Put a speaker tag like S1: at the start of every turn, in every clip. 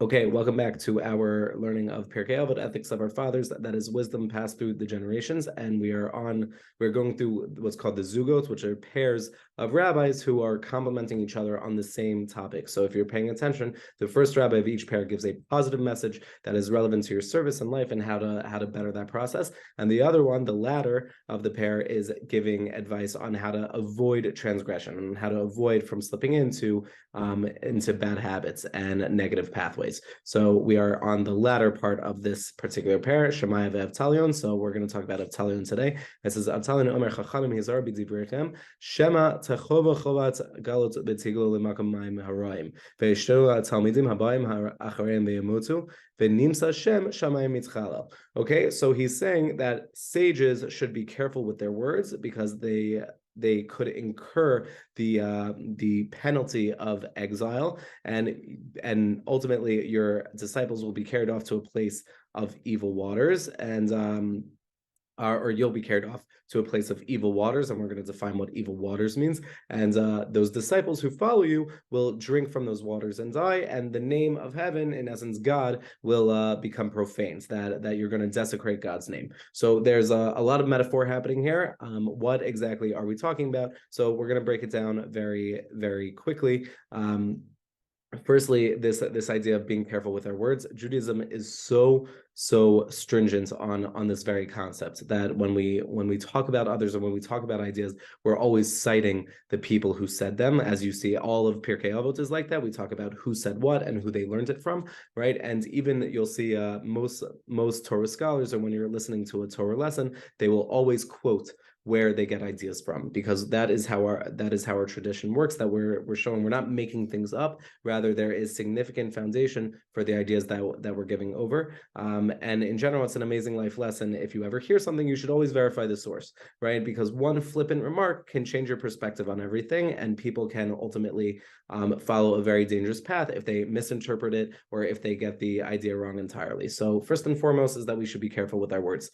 S1: Okay, welcome back to our learning of Pirkei Avot, ethics of our fathers. That is wisdom passed through the generations, and we're going through what's called the zugot, which are pairs of rabbis who are complementing each other on the same topic. So if you're paying attention, the first rabbi of each pair gives a positive message that is relevant to your service and life and how to better that process. And the other one, the latter of the pair, is giving advice on how to avoid transgression and how to avoid from slipping into bad habits and negative pathways. So we are on the latter part of this particular pair, Shemaya ve'Avtalion. So we're going to talk about Avtalion today. It says Avtalion Omer Chachanim Hizar b'Divrichem Shema Techova Chovat Galot b'Tiglo L'Makam Mayim Haraim ve'Yishtola Talmidim Habayim Achareim ve'Yamutu ve'Nimsa Shem Shamayim Mitchalal. Okay, so he's saying that sages should be careful with their words because they could incur the penalty of exile, and ultimately your disciples will be carried off to a place of evil waters, and or you'll be carried off to a place of evil waters, and we're going to define what evil waters means. And those disciples who follow you will drink from those waters and die, and the name of heaven, in essence God, will become profaned, that you're going to desecrate God's name. So there's a lot of metaphor happening here. What exactly are we talking about? So we're going to break it down very, very quickly. Firstly, this idea of being careful with our words. Judaism is so stringent on this very concept that when we talk about others or when we talk about ideas, we're always citing the people who said them. As you see, all of Pirkei Avot is like that. We talk about who said what and who they learned it from, right? And even you'll see most Torah scholars, or when you're listening to a Torah lesson, they will always quote where they get ideas from, because that is how our tradition works, that we're showing we're not making things up. Rather, there is significant foundation for the ideas that we're giving over. And in general, it's an amazing life lesson. If you ever hear something, you should always verify the source, right? Because one flippant remark can change your perspective on everything, and people can ultimately follow a very dangerous path if they misinterpret it or if they get the idea wrong entirely. So first and foremost is that we should be careful with our words.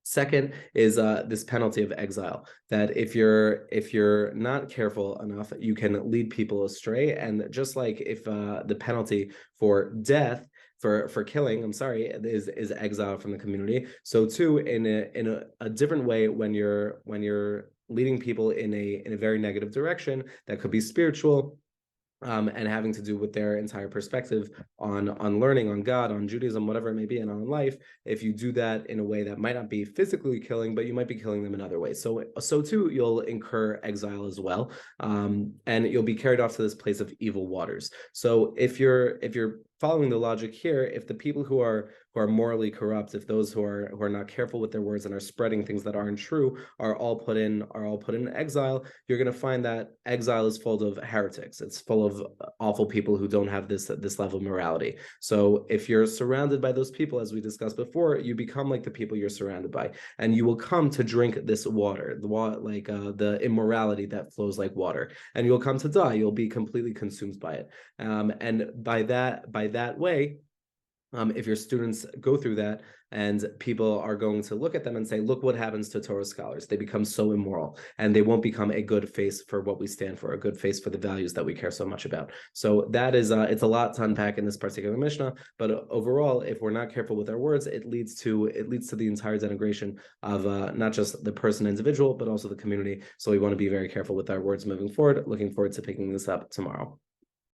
S1: Second is this penalty of exile, that if you're not careful enough, you can lead people astray. And just like if the penalty for death, for killing, is exile from the community, so too in a different way, when you're leading people in a very negative direction that could be spiritual, and having to do with their entire perspective on learning, on God, on Judaism, whatever it may be, and on life. If you do that in a way that might not be physically killing, but you might be killing them in other ways, so too you'll incur exile as well, and you'll be carried off to this place of evil waters. So if you're following the logic here, if the people who are morally corrupt, if those who are not careful with their words and are spreading things that aren't true are all put in exile, you're going to find that exile is full of heretics. It's full of awful people who don't have this level of morality. So if you're surrounded by those people, as we discussed before, you become like the people you're surrounded by, and you will come to drink this water, the immorality that flows like water, and you'll come to die. You'll be completely consumed by it, and by that way, if your students go through that and people are going to look at them and say, look what happens to Torah scholars, they become so immoral, and they won't become a good face for what we stand for, a good face for the values that we care so much about. So that is it's a lot to unpack in this particular Mishnah, but overall, if we're not careful with our words, it leads to the entire denigration of not just the person individual, but also the community. So we want to be very careful with our words moving forward. Looking forward to picking this up tomorrow.